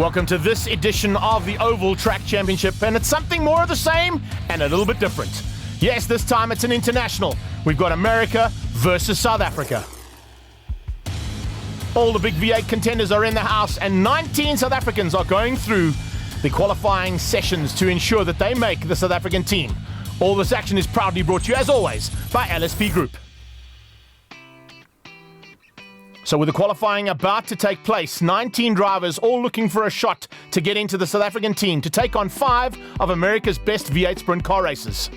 Welcome to this edition of the Oval Track Championship, and it's something more of the same and a little bit different. Yes, this time it's an international. We've got America versus South Africa. All the big V8 contenders are in the house, and 19 South Africans are going through the qualifying sessions to ensure that they make the South African team. All this action is proudly brought to you, as always, by LSP Group. So with the qualifying about to take place, 19 drivers all looking for a shot to get into the South African team to take on 5 of America's best V8 sprint car races.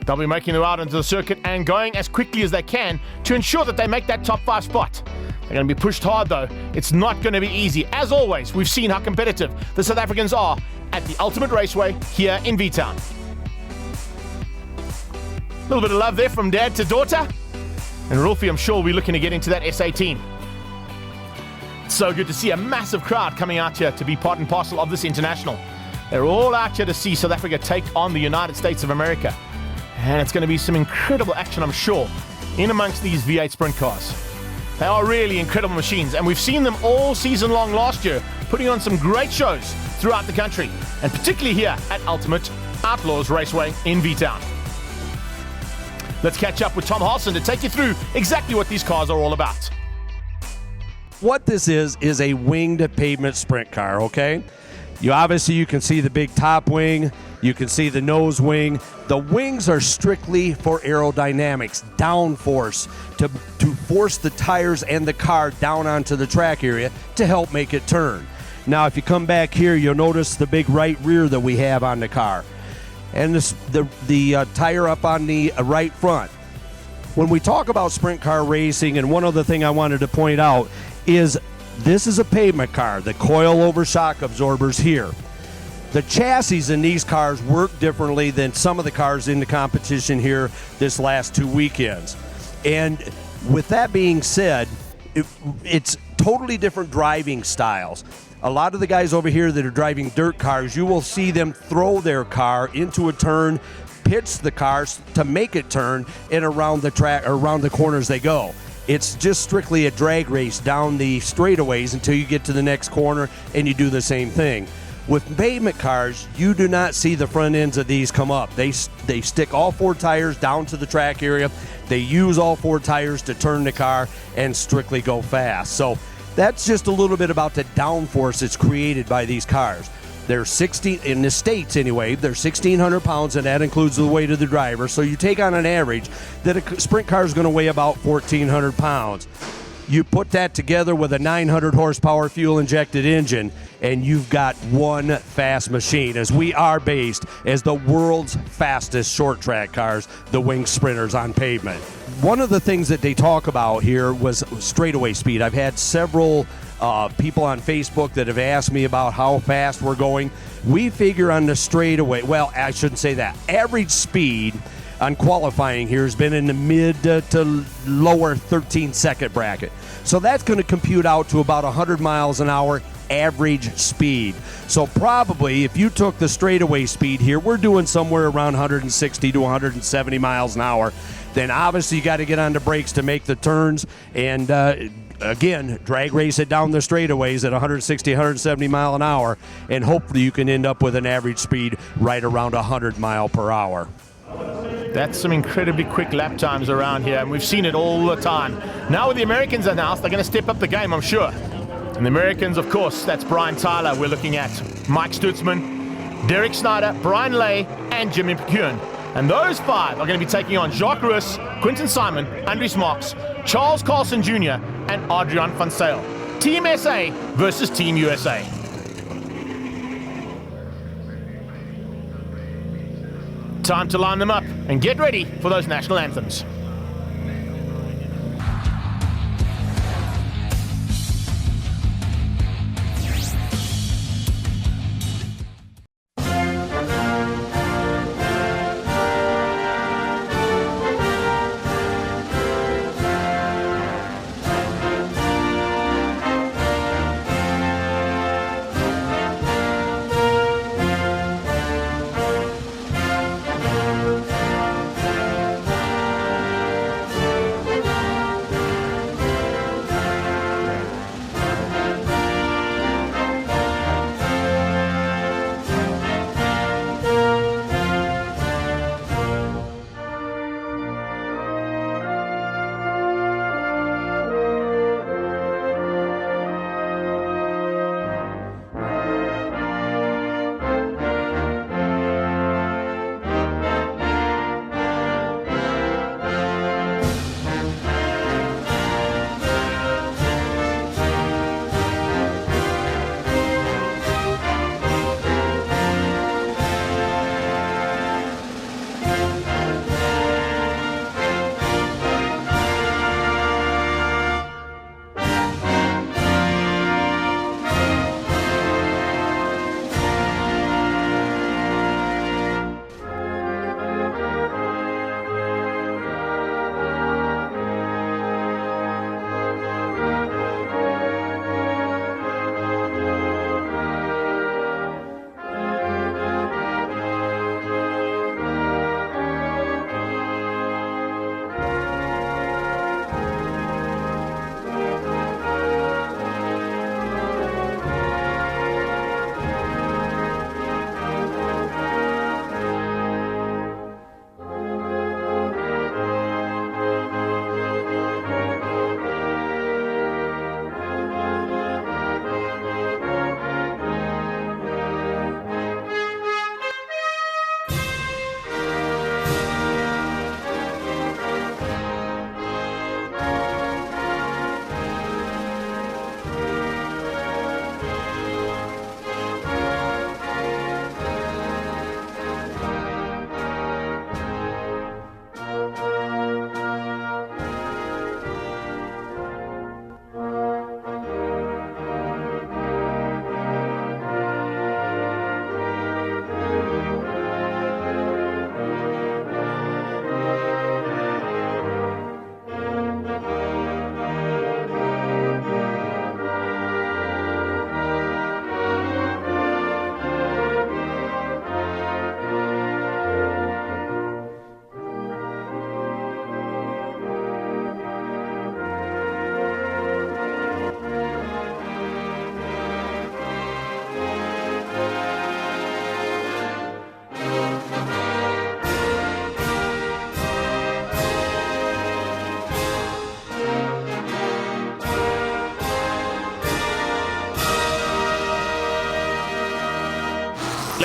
They'll be making their way out into the circuit and going as quickly as they can to ensure that they make that top 5 spot. They're going to be pushed hard though. It's not going to be easy. As always, we've seen how competitive the South Africans are at the Ultimate Raceway here in V-Town. A little bit of love there from dad to daughter. And Rolfie, I'm sure, will be looking to get into that SA team. It's so good to see a massive crowd coming out here to be part and parcel of this international. They're all out here to see South Africa take on the United States of America. And it's going to be some incredible action, I'm sure, in amongst these V8 sprint cars. They are really incredible machines, and we've seen them all season long last year, putting on some great shows throughout the country, and particularly here at Ultimate Outlaws Raceway in V-Town. Let's catch up with Tom Halson to take you through exactly what these cars are all about. What this is a winged pavement sprint car, okay? You can see the big top wing, you can see the nose wing. The wings are strictly for aerodynamics, downforce, to force the tires and the car down onto the track area to help make it turn. Now, if you come back here, you'll notice the big right rear that we have on the car, and the tire up on the right front. When we talk about sprint car racing, and one other thing I wanted to point out is this is a pavement car, the coil-over shock absorbers here. The chassis in these cars work differently than some of the cars in the competition here this last 2 weekends. And with that being said, it's totally different driving styles. A lot of the guys over here that are driving dirt cars, you will see them throw their car into a turn, pitch the cars to make it turn, and around the track, around the corners they go. It's just strictly a drag race down the straightaways until you get to the next corner, and you do the same thing. With pavement cars, you do not see the front ends of these come up. They stick all 4 tires down to the track area. They use all 4 tires to turn the car and strictly go fast. So that's just a little bit about the downforce that's created by these cars. They're 16 in the States anyway. They're 1,600 pounds, and that includes the weight of the driver. So you take on an average that a sprint car is going to weigh about 1,400 pounds. You put that together with a 900 horsepower fuel injected engine, and you've got one fast machine, as we are based as the world's fastest short track cars, the wing sprinters on pavement. One of the things that they talk about here was straightaway speed. I've had several people on Facebook that have asked me about how fast we're going. We figure on the straightaway, well, I shouldn't say that. Average speed on qualifying here has been in the mid to lower 13-second bracket. So that's going to compute out to about 100 miles an hour average speed. So probably if you took the straightaway speed here, we're doing somewhere around 160 to 170 miles an hour. Then obviously you got to get on the brakes to make the turns, and again, drag race it down the straightaways at 160, 170 mile an hour, and hopefully you can end up with an average speed right around 100 mile per hour. That's some incredibly quick lap times around here, and we've seen it all the time. Now with the Americans announced, they're going to step up the game, I'm sure. And the Americans, of course, that's Brian Tyler we're looking at, Mike Stutzman, Derek Snyder, Brian Lay, and Jimmy McEwen. And those 5 are going to be taking on Jacques Ruiz, Quinton Simon, Andries Marks, Charles Carlson Jr., and Adrian van Sale. Team SA versus Team USA. Time to line them up and get ready for those national anthems.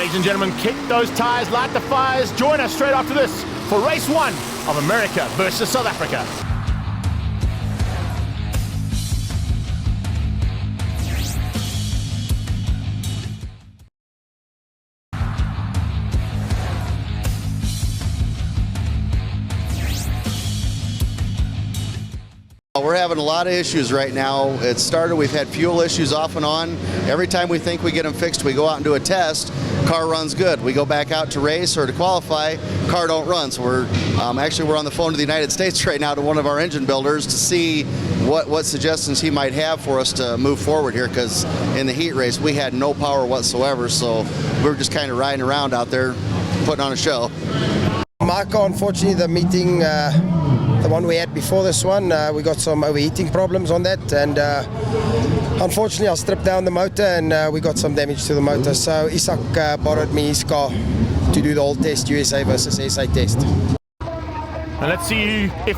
Ladies and gentlemen, kick those tires, light the fires. Join us straight after this for race 1 of America versus South Africa. We're having a lot of issues right now. It started, we've had fuel issues off and on. Every time we think we get them fixed, we go out and do a test, car runs good. We go back out to race or to qualify, car don't run. So we're on the phone to the United States right now to one of our engine builders to see what suggestions he might have for us to move forward here, because in the heat race we had no power whatsoever, so we were just kind of riding around out there putting on a show. My car, unfortunately, the meeting, the one we had before this one, we got some overheating problems on that, and unfortunately I stripped down the motor and we got some damage to the motor. So Isak borrowed me his car to do the whole test, USA versus SA test. And let's see if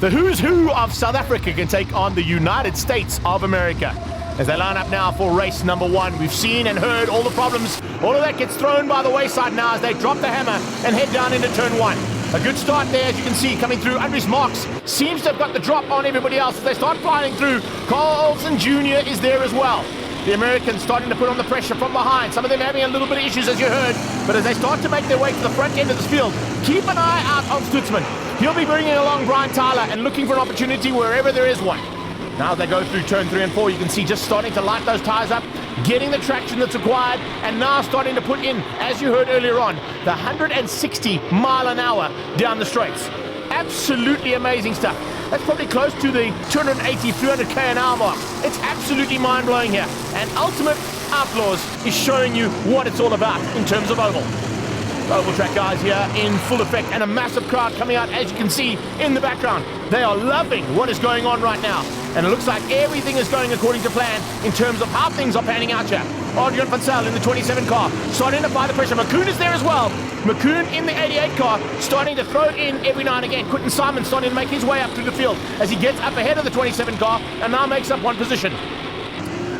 the who's who of South Africa can take on the United States of America. As they line up now for race number 1, we've seen and heard all the problems. All of that gets thrown by the wayside now as they drop the hammer and head down into turn 1. A good start there, as you can see, coming through. Andries Marks seems to have got the drop on everybody else. As they start flying through, Carl Olsen Jr. is there as well. The Americans starting to put on the pressure from behind. Some of them having a little bit of issues, as you heard. But as they start to make their way to the front end of this field, keep an eye out on Stutzman. He'll be bringing along Brian Tyler and looking for an opportunity wherever there is one. Now they go through turn 3 and 4, you can see just starting to light those tires up, getting the traction that's required, and now starting to put in, as you heard earlier on, the 160 mile an hour down the straights. Absolutely amazing stuff. That's probably close to the 280, 300k an hour mark. It's absolutely mind-blowing here. And Ultimate Outlaws is showing you what it's all about in terms of oval. Oval track guys here in full effect, and a massive crowd coming out, as you can see in the background. They are loving what is going on right now, and it looks like everything is going according to plan in terms of how things are panning out here. Adrian van Zyl in the 27 car starting to apply the pressure. McCoon is there as well. McCoon in the 88 car starting to throw it in every now and again. Quinton Simon starting to make his way up through the field as he gets up ahead of the 27 car and now makes up one position.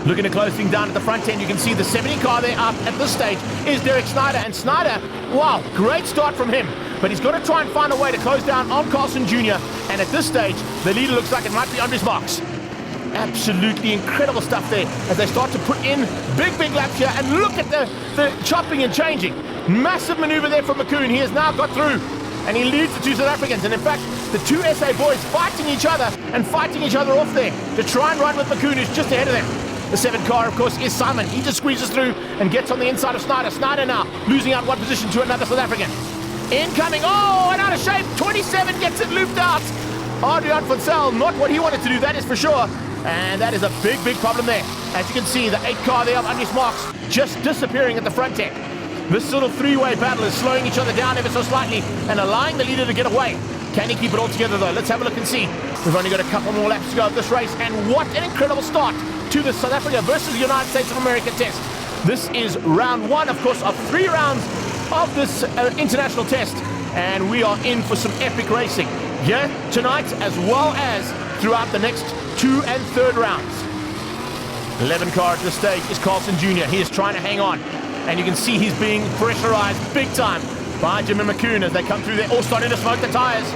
Looking to close things down at the front end, you can see the 70 car there up at this stage is Derek Snyder. And Snyder, wow, great start from him. But he's got to try and find a way to close down on Carlson Jr. And at this stage, the leader looks like it might be Andries Marks. Absolutely incredible stuff there as they start to put in big laps here. And look at the chopping and changing. Massive maneuver there from McCoon. He has now got through. And he leads the two South Africans. And in fact, the two SA boys fighting each other and fighting each other off there to try and run with McCoon, who's just ahead of them. The 7 car, of course, is Simon. He just squeezes through and gets on the inside of Snyder. Snyder now losing out one position to another South African. Incoming, oh, and out of shape. 27 gets it looped out. Adrian van Zyl, not what he wanted to do, that is for sure. And that is a big problem there. As you can see, the 8 car there of Andries Marks just disappearing at the front end. This little 3-way battle is slowing each other down ever so slightly and allowing the leader to get away. Can he keep it all together though? Let's have a look and see. We've only got a couple more laps to go of this race, and what an incredible start to the South Africa versus United States of America test. This is round 1, of course, of 3 rounds of this international test, and we are in for some epic racing here tonight as well as throughout the next 2 and 3rd rounds. 11 car at this stage is Carlson Jr. He is trying to hang on, and you can see he's being pressurized big time by Jimmy McCoon as they come through there, all starting to smoke the tires.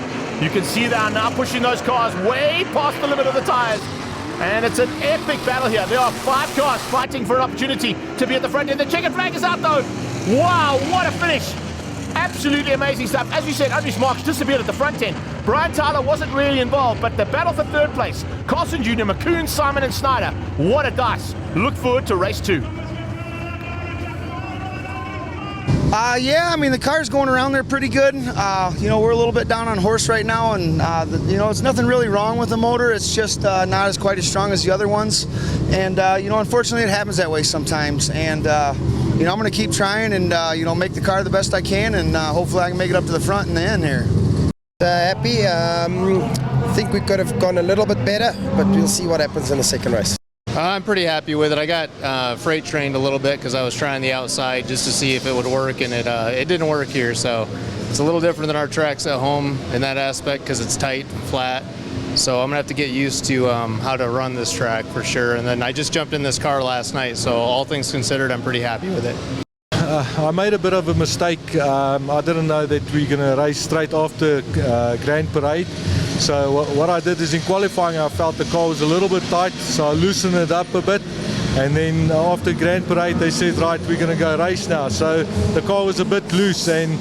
You can see they are now pushing those cars way past the limit of the tires. And it's an epic battle here. There are 5 cars fighting for an opportunity to be at the front end. The checkered flag is out though. Wow, what a finish. Absolutely amazing stuff. As we said, Andries Marks disappeared at the front end. Brian Tyler wasn't really involved, but the battle for 3rd place, Carlson Jr., McCoon, Simon and Snyder. What a dice. Look forward to race 2. Yeah, I mean, the car's going around there pretty good. You know, we're a little bit down on horse right now, and, you know, it's nothing really wrong with the motor. It's just not as quite as strong as the other ones. And, you know, unfortunately, it happens that way sometimes. And, you know, I'm going to keep trying and, you know, make the car the best I can, and hopefully I can make it up to the front in the end here. Happy. I think we could have gone a little bit better, but we'll see what happens in the second race. I'm pretty happy with it. I got freight trained a little bit because I was trying the outside just to see if it would work, and it didn't work here. So it's a little different than our tracks at home in that aspect because it's tight and flat. So I'm gonna have to get used to how to run this track for sure. And then I just jumped in this car last night, so all things considered, I'm pretty happy with it. I made a bit of a mistake. I didn't know that we're going to race straight after Grand Parade. So what I did is in qualifying I felt the car was a little bit tight, so I loosened it up a bit. And then after Grand Parade they said, right, we're going to go race now. So the car was a bit loose, and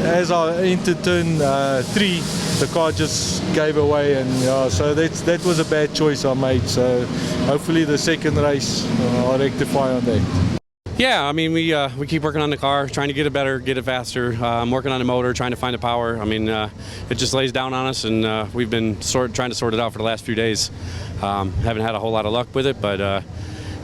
as I entered turn 3, the car just gave away, and so that was a bad choice I made. So hopefully the second race I'll rectify on that. Yeah, I mean, we keep working on the car, trying to get it better, get it faster. I'm working on the motor, trying to find the power. I mean, it just lays down on us, and we've been trying to sort it out for the last few days. Haven't had a whole lot of luck with it, but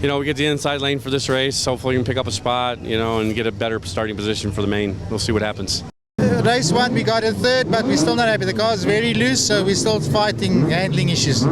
we get the inside lane for this race. Hopefully we can pick up a spot, and get a better starting position for the main. We'll see what happens. Race 1, we got in 3rd, but we're still not happy. The car is very loose, so we're still fighting handling issues.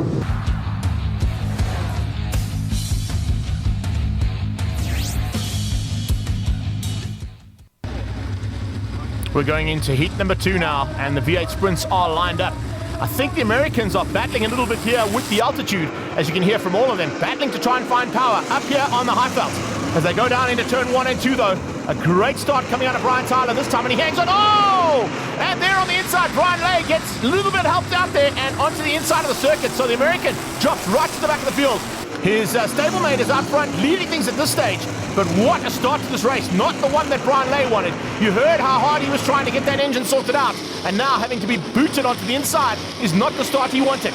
We're going into heat number 2 now, and the V8 sprints are lined up. I think the Americans are battling a little bit here with the altitude, as you can hear from all of them, battling to try and find power up here on the high felt. As they go down into turn 1 and 2 though, a great start coming out of Brian Tyler this time, and he hangs on. Oh! And there on the inside, Brian Lay gets a little bit helped out there and onto the inside of the circuit, so the American drops right to the back of the field. His stablemate is out front, leading things at this stage. But what a start to this race, not the one that Brian Lay wanted. You heard how hard he was trying to get that engine sorted out, and now having to be booted onto the inside is not the start he wanted.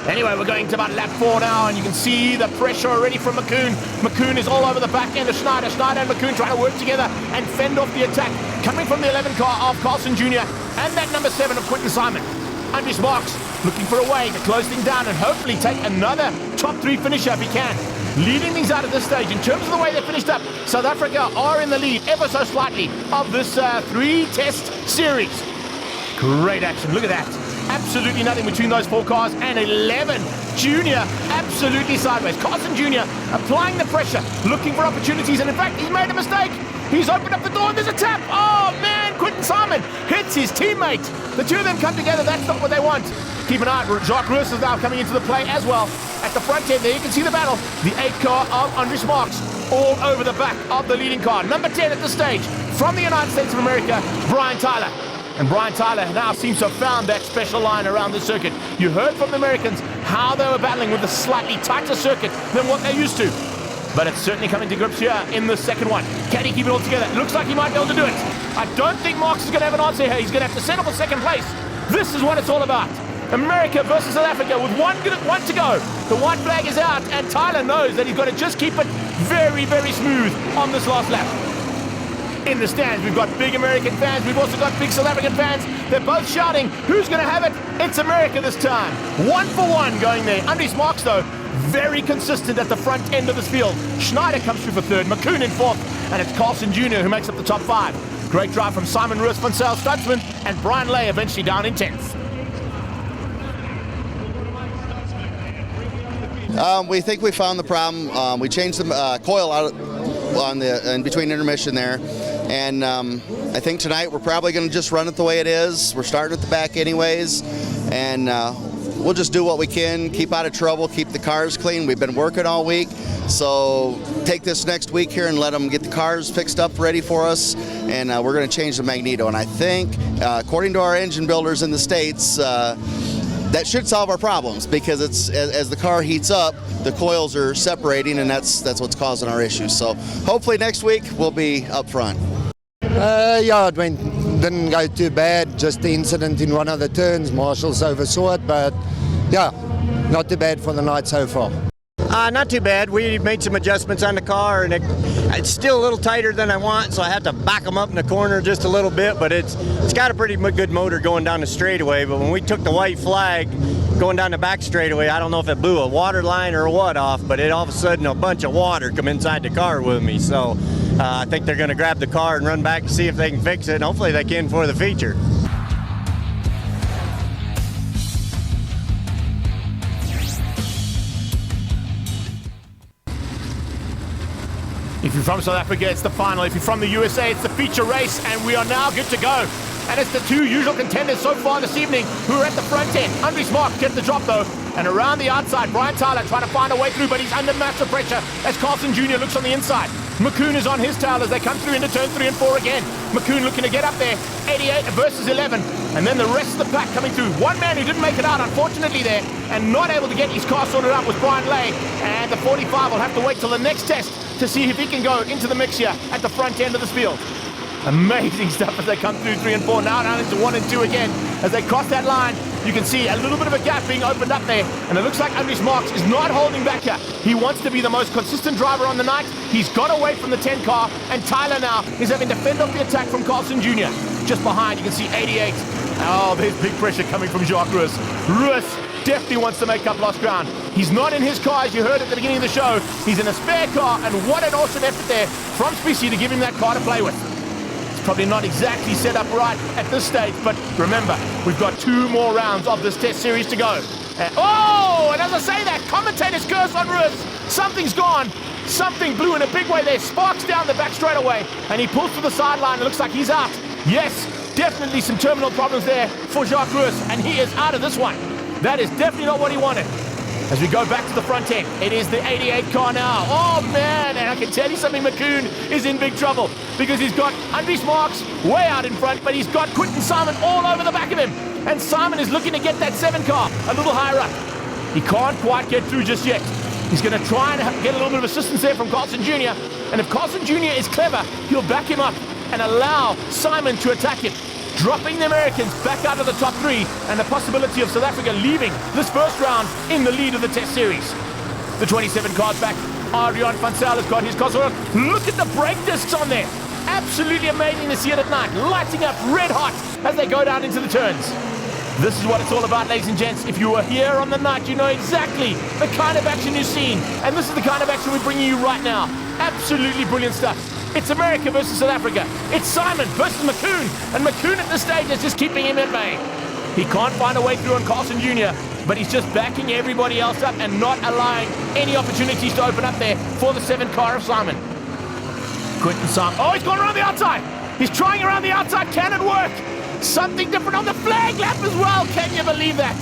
Anyway, we're going to about lap 4 now, and you can see the pressure already from McCoon. McCoon is all over the back end of Schneider. Schneider and McCoon trying to work together and fend off the attack. Coming from the 11 car of Carlson Jr. and that number 7 of Quinton Simon. Andries Marks looking for a way to close things down and hopefully take another top 3 finisher if he can. Leading things out at this stage in terms of the way they finished up. South Africa are in the lead ever so slightly of this 3-test series. Great action, look at that. Absolutely nothing between those 4 cars, and 11 Junior absolutely sideways. Carlson Jr. applying the pressure, looking for opportunities, and in fact he's made a mistake. He's opened up the door and there's a tap. Oh man, Quinton Simon hits his teammate. The two of them come together, that's not what they want. Keep an eye out, Jacques Roos is now coming into the play as well. At the front end there you can see the battle. The 8 car of Andries Marks all over the back of the leading car. Number 10 at this stage from the United States of America, Brian Tyler. And Brian Tyler now seems to have found that special line around the circuit. You heard from the Americans how they were battling with a slightly tighter circuit than what they're used to. But it's certainly coming to grips here in the second one. Can he keep it all together? Looks like he might be able to do it. I don't think Marks is going to have an answer here. He's going to have to settle for second place. This is what it's all about. America versus South Africa with one to go. The white flag is out, and Tyler knows that he's got to just keep it very, very smooth on this last lap. In the stands, we've got big American fans. We've also got big South African fans. They're both shouting, who's going to have it? It's America this time. 1 for 1 going there. Andries Marks, though, very consistent at the front end of this field. Schneider comes through for 3rd, McCoon in 4th, and it's Carlson Jr. who makes up the top 5. Great drive from Simon Roos, Vansel Stutzman, and Brian Lay eventually down in 10th. We think we found the problem. We changed the coil out on in between intermission there. And I think tonight we're probably going to just run it the way it is. We're starting at the back anyways, and we'll just do what we can, keep out of trouble, keep the cars clean. We've been working all week, so take this next week here and let them get the cars fixed up, ready for us, and we're going to change the magneto. And I think, according to our engine builders in the States, that should solve our problems, because it's as the car heats up, the coils are separating, and that's what's causing our issues. So hopefully next week we'll be up front. Yeah, it didn't go too bad. Just the incident in one of the turns. Marshall's oversaw it, but yeah, not too bad for the night so far. Not too bad. We made some adjustments on the car, and it's still a little tighter than I want, so I have to back them up in the corner just a little bit, but it's got a pretty good motor going down the straightaway. But when we took the white flag going down the back straightaway, I don't know if it blew a water line or what off, but all of a sudden a bunch of water come inside the car with me. So I think they're going to grab the car and run back and see if they can fix it, and hopefully they can for the feature. If you're from South Africa, it's the final. If you're from the USA, it's the feature race, and we are now good to go. And it's the 2 usual contenders so far this evening who are at the front end. Andries Marks gets the drop, though. And around the outside, Brian Tyler trying to find a way through, but he's under massive pressure as Carlson Jr. looks on the inside. McCoon is on his tail as they come through into turn 3 and 4 again. McCoon looking to get up there, 88 versus 11. And then the rest of the pack coming through. One man who didn't make it out, unfortunately, there, and not able to get his car sorted out was Brian Lay. And the 45 will have to wait till the next test to see if he can go into the mix here at the front end of this field. Amazing stuff as they come through 3 and 4. Now down into 1 and 2 again. As they cross that line, you can see a little bit of a gap being opened up there. And it looks like Andries Marks is not holding back here. He wants to be the most consistent driver on the night. He's got away from the 10 car. And Tyler now is having to fend off the attack from Carlson Jr. Just behind, you can see 88. Oh, there's big pressure coming from Jacques Ruiz. Ruiz definitely wants to make up lost ground. He's not in his car, as you heard at the beginning of the show. He's in a spare car, and what an awesome effort there from Specie to give him that car to play with. Probably not exactly set up right at this stage, but remember, we've got 2 more rounds of this test series to go. And as I say that, commentators curse on Ruiz. Something's gone. Something blew in a big way there. Sparks down the back straight away, and he pulls to the sideline. It looks like he's out. Yes, definitely some terminal problems there for Jacques Ruiz, and he is out of this one. That is definitely not what he wanted. As we go back to the front end, it is the 88 car now. Oh man, and I can tell you something, McCoon is in big trouble because he's got Andries Marks way out in front, but he's got Quinton Simon all over the back of him. And Simon is looking to get that 7 car a little higher up. He can't quite get through just yet. He's going to try and get a little bit of assistance there from Carlson Jr. And if Carlson Jr. is clever, he'll back him up and allow Simon to attack him, dropping the Americans back out of the top 3 and the possibility of South Africa leaving this first round in the lead of the test series. The 27 cars back. Adrian van Zyl has got his car sorted. Look at the brake discs on there. Absolutely amazing to see it at night, lighting up red hot as they go down into the turns. This is what it's all about, ladies and gents. If you were here on the night, you know exactly the kind of action you've seen. And this is the kind of action we're bringing you right now. Absolutely brilliant stuff. It's America versus South Africa. It's Simon versus McCoon. And McCoon at this stage is just keeping him at bay. He can't find a way through on Carlson Jr., but he's just backing everybody else up and not allowing any opportunities to open up there for the 7 car of Simon. Quinton Simon. Oh, he's gone around the outside. He's trying around the outside. Can it work? Something different on the flag lap as well. Can you believe that?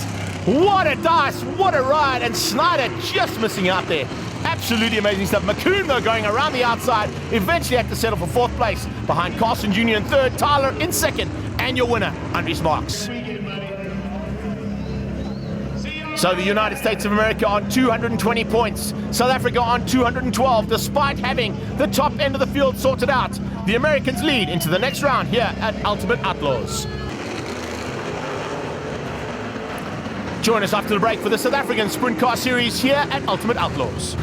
What a dice. What a ride. And Snyder just missing out there. Absolutely amazing stuff. McCoon, though, going around the outside, eventually had to settle for 4th place behind Carlson Jr. in 3rd, Tyler in 2nd, and your winner, Andries Marks. So the United States of America on 220 points, South Africa on 212, despite having the top end of the field sorted out. The Americans lead into the next round here at Ultimate Outlaws. Join us after the break for the South African Sprint Car Series here at Ultimate Outlaws.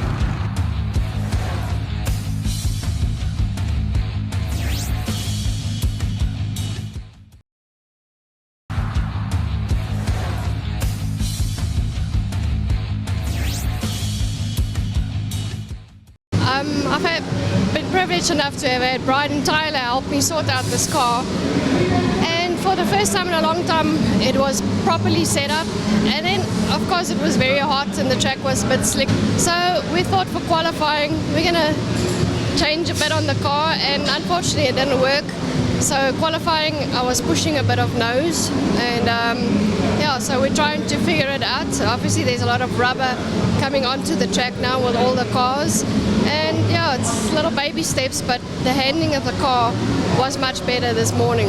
I've been privileged enough to have had Brian Tyler help me sort out this car. And for the first time in a long time, it was properly set up. And then, of course, it was very hot and the track was a bit slick. So we thought for qualifying, we're going to change a bit on the car, and unfortunately it didn't work. So qualifying, I was pushing a bit of nose, and so we're trying to figure it out. Obviously there's a lot of rubber coming onto the track now with all the cars, and it's little baby steps, but the handling of the car was much better this morning.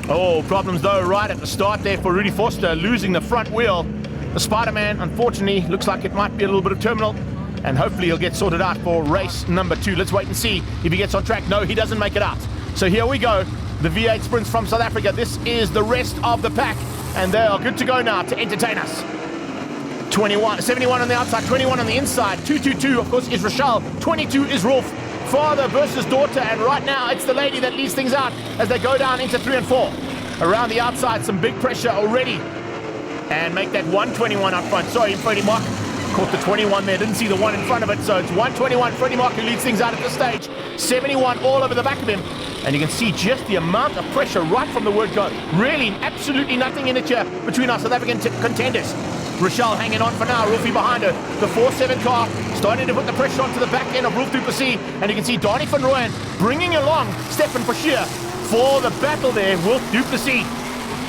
Oh, problems though right at the start there for Rudy Forster, losing the front wheel. The Spider-Man, unfortunately, looks like it might be a little bit of terminal, and hopefully he'll get sorted out for race number 2. Let's wait and see if he gets on track. No, he doesn't make it out. So here we go, the V8 sprints from South Africa. This is the rest of the pack, and they are good to go now to entertain us. 71 on the outside, 21 on the inside. 222, of course, is Rochelle. 22 is Rolf. Father versus daughter, and right now it's the lady that leads things out as they go down into 3 and 4. Around the outside, some big pressure already. And make that 121 up front. Sorry, Freddie Mark caught the 21 there, didn't see the 1 in front of it, so it's 121, Freddie Mark, who leads things out at this stage. 71 all over the back of him, and you can see just the amount of pressure right from the word go. Really, absolutely nothing in it here between our South African contenders. Rochelle hanging on for now, Rolfie behind her. The 4-7 car starting to put the pressure onto the back end of Rolf du Plessis, and you can see Donnie van Rooyen bringing along Stefan Verschier for the battle there, Rolf du Plessis.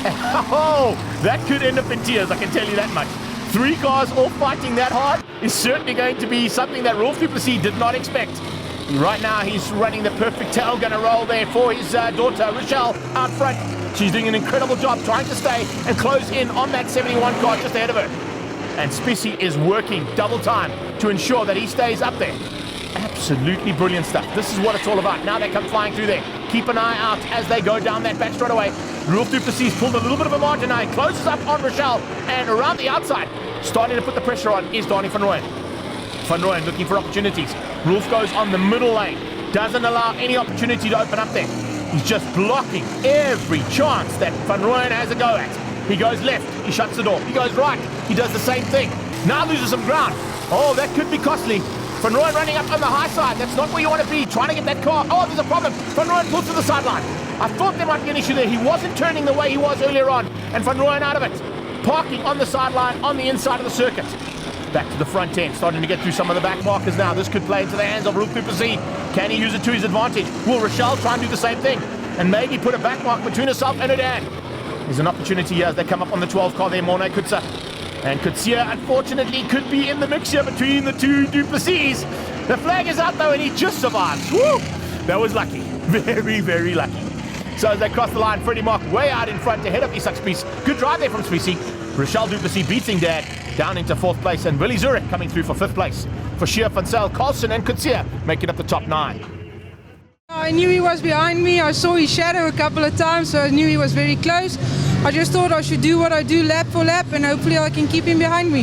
Oh, that could end up in tears, I can tell you that much. 3 cars all fighting that hard is certainly going to be something that Rolf du Plessis did not expect. Right now, he's running the perfect tail gunner roll there for his daughter, Rochelle, out front. She's doing an incredible job trying to stay and close in on that 71 car just ahead of her. And Spissy is working double time to ensure that he stays up there. Absolutely brilliant stuff. This is what it's all about. Now they come flying through there. Keep an eye out as they go down that back straightaway. Rolf du Plessis pulled a little bit of a margin now. He closes up on Rochelle, and around the outside, starting to put the pressure on, is Donnie van Rooyen. Van Rooyen looking for opportunities. Rolf goes on the middle lane. Doesn't allow any opportunity to open up there. He's just blocking every chance that Van Rooyen has a go at. He goes left, he shuts the door. He goes right, he does the same thing. Now loses some ground. Oh, that could be costly. Van Rooyen running up on the high side. That's not where you want to be. Trying to get that car. Oh, there's a problem. Van Rooyen pulls to the sideline. I thought there might be an issue there. He wasn't turning the way he was earlier on. And Van Rooyen out of it. Parking on the sideline on the inside of the circuit. Back to the front end. Starting to get through some of the back markers now. This could play into the hands of Rolf du Plessis. Can he use it to his advantage? Will Rochelle try and do the same thing? And maybe put a back mark between herself and her dad. There's an opportunity here as they come up on the 12 car there, Morne Kutsa. And Kutsia, unfortunately, could be in the mixture between the two du Plessis. The flag is out, though, and he just survives. Woo! That was lucky. Very, very lucky. So as they cross the line, Freddie Mark way out in front to head up Isak Spies. Good drive there from Spissy. Rochelle du Plessis beating Dad down into 4th place. And Willie Zurich coming through for 5th place. For Sheer, Van Zyl, Carlson, and Kutsia making up the top 9. I knew he was behind me. I saw his shadow a couple of times, so I knew he was very close. I just thought I should do what I do lap for lap, and hopefully I can keep him behind me.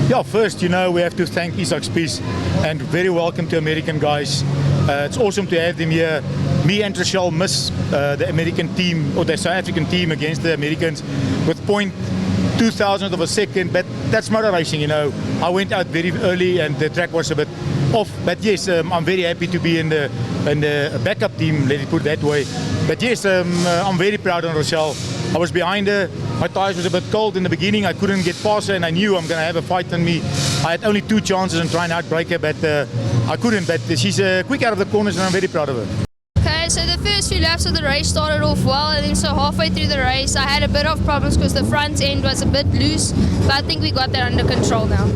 Yeah, first, we have to thank Isak Spies, and very welcome to American guys. It's awesome to have them here. Me and Rochelle miss the American team, or the South African team against the Americans with 0.2000 of a second, but that's motor racing, I went out very early and the track was a bit off, but yes, I'm very happy to be in the backup team, let it put it that way. But yes, I'm very proud of Rochelle. I was behind her, my tyres was a bit cold in the beginning, I couldn't get past her and I knew I'm going to have a fight on me. I had only 2 chances in trying to outbrake her, but I couldn't, but she's quick out of the corners and I'm very proud of her. Okay, so the first few laps of the race started off well, and then so halfway through the race I had a bit of problems because the front end was a bit loose, but I think we got that under control now.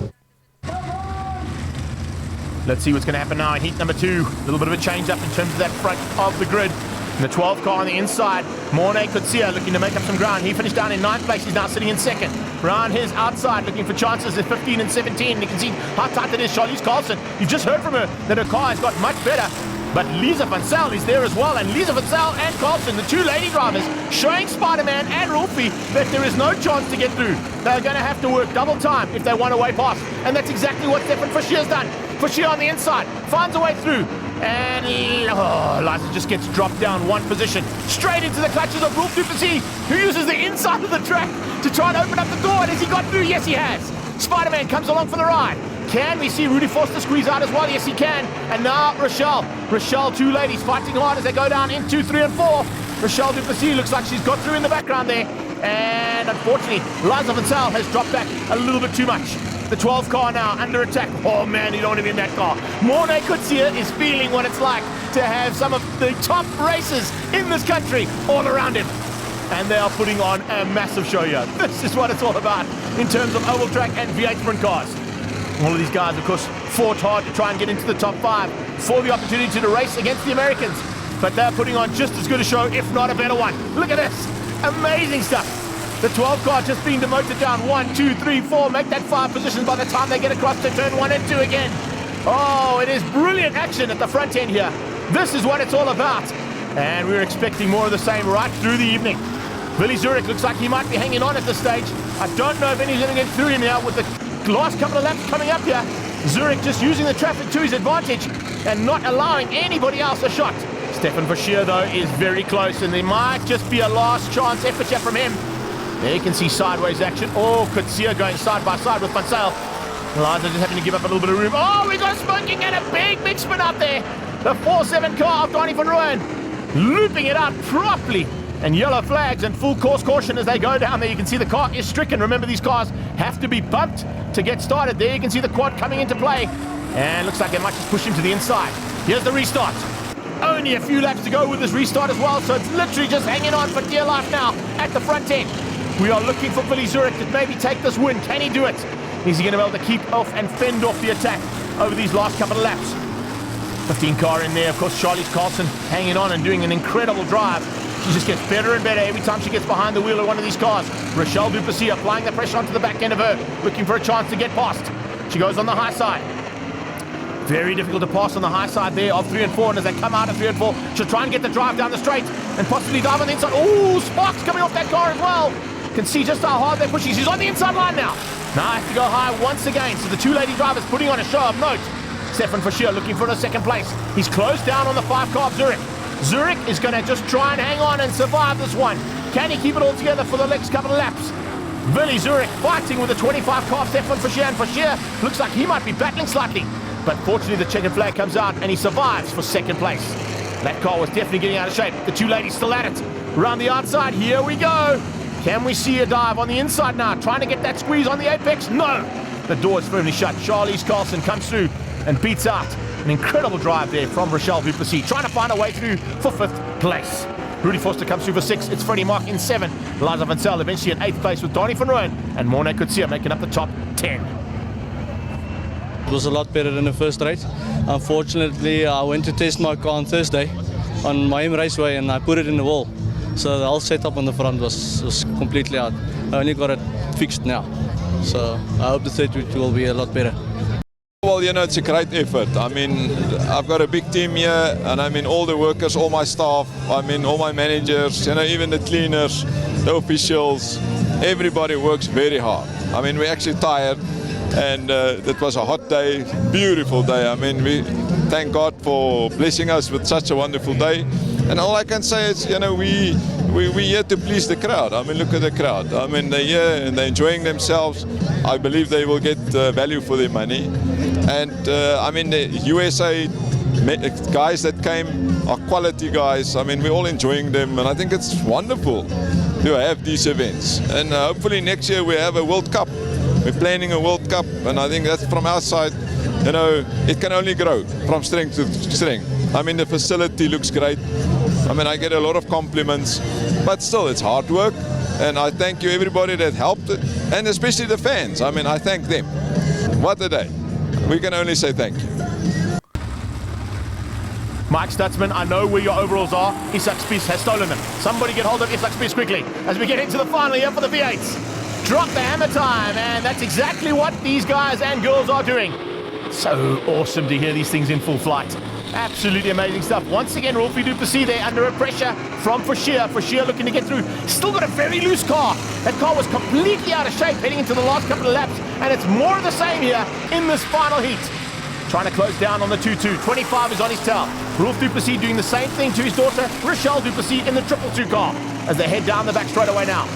Let's see what's going to happen now in heat number 2. A little bit of a change up in terms of that front of the grid. And the 12 car on the inside, Morne Kutsia looking to make up some ground. He finished down in 9th place. He's now sitting in 2nd. Round his outside, looking for chances at 15 and 17. And you can see how tight it is. Charlize Carlson, you've just heard from her that her car has got much better. But Lisa Van Zyl is there as well. And Lisa Van Zyl and Carlson, the 2 lady drivers, showing Spider-Man and Rolfie that there is no chance to get through. They're going to have to work double time if they want a way past. And that's exactly what Stefan Fashier's done. Fashier on the inside, finds a way through. And Liza just gets dropped down 1 position, straight into the clutches of Rolf du Plessis, who uses the inside of the track to try and open up the door. And has he got through? Yes, he has. Spider-Man comes along for the ride. Can we see Rudy Foster squeeze out as well? Yes, he can. And now Rochelle. Rochelle, 2 ladies fighting hard as they go down into 3 and 4. Rochelle du Plessis looks like she's got through in the background there. And unfortunately, Liza Van Zyl has dropped back a little bit too much. The 12 car now under attack. Oh man, you don't want to be in that car. Morne Kutsia is feeling what it's like to have some of the top racers in this country all around him. And they are putting on a massive show here. This is what it's all about in terms of oval track and V8 sprint cars. All of these guys, of course, fought hard to try and get into the top 5 for the opportunity to race against the Americans. But they're putting on just as good a show, if not a better one. Look at this. Amazing stuff. The 12 car just being demoted down 1, 2, 3, 4. Make that 5 positions by the time they get across to turn 1 and 2 again. Oh, it is brilliant action at the front end here. This is what it's all about. And we're expecting more of the same right through the evening. Willie Zurich looks like he might be hanging on at this stage. I don't know if anybody's going to get through him now with the last couple of laps coming up here. Zurich just using the traffic to his advantage and not allowing anybody else a shot. Stefan Fashier, though, is very close, and there might just be a last chance effort here from him. There you can see sideways action. Oh, Kutsia going side by side with Van Zyl. Liza just having to give up a little bit of room. Oh, we got smoking and a big spin up there. The 4-7 car of Donnie van Rooyen looping it out properly. And yellow flags and full course caution as they go down there. You can see the car is stricken. Remember, these cars have to be bumped to get started. There you can see the quad coming into play. And looks like they might just push him to the inside. Here's the restart. Only a few laps to go with this restart as well, so it's literally just hanging on for dear life now at the front end. We are looking for Billy Zurich to maybe take this win. Can he do it? Is he going to be able to keep off and fend off the attack over these last couple of laps? 15 car in there, of course. Charlize Carlson hanging on and doing an incredible drive. She just gets better and better every time she gets behind the wheel of one of these cars. Rochelle Duplessis applying the pressure onto the back end of her, looking for a chance to get past. She goes on the high side. Very difficult to pass on the high side there of 3 and 4, and as they come out of 3 and 4, she'll try and get the drive down the straight and possibly dive on the inside. Oh, sparks coming off that car as well. Can see just how hard they're pushing. She's on the inside line now. Now has to go high once again. So the two lady drivers putting on a show of note. Stefan Fischer looking for a second place. He's closed down on the 5 car of Zurich. Zurich is going to just try and hang on and survive this one. Can he keep it all together for the next couple of laps? Billy Zurich fighting with the 25 car of Stefan Fischer, and Fischer looks like he might be battling slightly. But fortunately the checkered flag comes out and he survives for second place. That car was definitely getting out of shape. The two ladies still at it. Around the outside, here we go. Can we see a dive on the inside now? Trying to get that squeeze on the apex? No! The door is firmly shut. Charlize Carlson comes through and beats out. An incredible drive there from Rochelle Duplessis, trying to find a way through for 5th place. Rudy Forster comes through for 6. It's Freddie Mark in 7. Liza Van Zyl eventually in 8th place with Donnie van Rooyen and Morne Coetzee making up the top 10. It was a lot better than the first race. Unfortunately, I went to test my car on Thursday on my raceway and I put it in the wall. So the whole setup on the front was completely out. I only got it fixed now. So I hope the third week will be a lot better. Well, you know, it's a great effort. I mean, I've got a big team here, and I mean, all the workers, all my staff, I mean, all my managers, you know, even the cleaners, the officials, everybody works very hard. I mean, we're actually tired, and it was a hot day, beautiful day. I mean, we thank God for blessing us with such a wonderful day. And all I can say is, you know, we're here to please the crowd. I mean, look at the crowd. I mean, they're here and they're enjoying themselves. I believe they will get value for their money. And I mean, the USA guys that came are quality guys. I mean, we're all enjoying them, and I think it's wonderful to have these events. And hopefully next year we have a World Cup. We're planning a World Cup, and I think that's from our side, you know, it can only grow from strength to strength. I mean, the facility looks great. I mean, I get a lot of compliments, but still, it's hard work. And I thank you, everybody that helped it, and especially the fans. I mean, I thank them. What a day. We can only say thank you. Mike Stutzman, I know where your overalls are. Isak Spies has stolen them. Somebody get hold of Isak Spies quickly as we get into the final here for the V8s. Drop the hammer time, and that's exactly what these guys and girls are doing. So awesome to hear these things in full flight. Absolutely amazing stuff. Once again, Rolfie Duplessis there under a pressure from Fischer. Fischer looking to get through. Still got a very loose car. That car was completely out of shape heading into the last couple of laps, and it's more of the same here in this final heat. Trying to close down on the 2-2. 25 is on his tail. Rolf Duplessis doing the same thing to his daughter, Rochelle Duplessis, in the 222 car as they head down the back straight away now.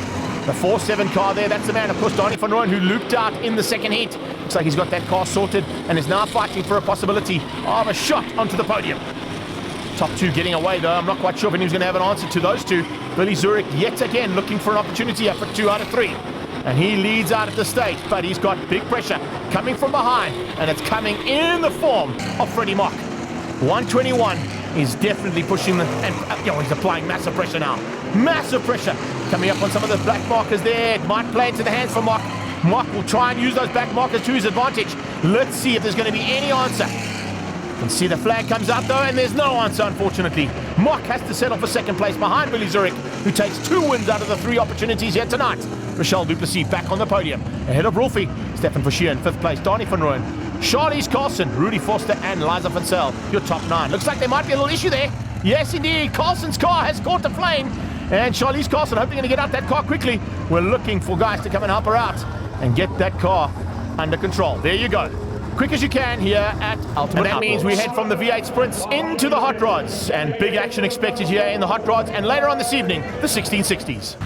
The 4-7 car there, that's the man, of course, Donnie van Rooyen, who looped out in the second heat. Looks like he's got that car sorted and is now fighting for a possibility of a shot onto the podium. Top 2 getting away, though. I'm not quite sure if anyone's going to have an answer to those two. Billy Zurich, yet again, looking for an opportunity here for 2 out of 3. And he leads out at the stage, but he's got big pressure coming from behind, and it's coming in the form of Freddie Mock. 121 is definitely pushing the, and he's applying massive pressure now. Massive pressure coming up on some of the black markers there. It might play into the hands for Mock. Mock will try and use those back markers to his advantage. Let's see if there's going to be any answer. You can see the flag comes out though, and there's no answer, unfortunately. Mock has to settle for second place behind Billy Zurich, who takes 2 wins out of the 3 opportunities here tonight. Rochelle Duplessis back on the podium, ahead of Rolfie. Stefan Fischer in 5th place, Donnie van Rooyen, Charlize Carlson, Rudy Forster, and Liza Van Zyl, your top 9. Looks like there might be a little issue there. Yes, indeed. Carlson's car has caught the flame, and Charlize Carlson hoping to get out that car quickly. We're looking for guys to come and help her out and get that car under control. There you go. Quick as you can here at Ultimate. And that means we head from the V8 sprints into the hot rods, and big action expected here in the hot rods, and later on this evening, the 1660s.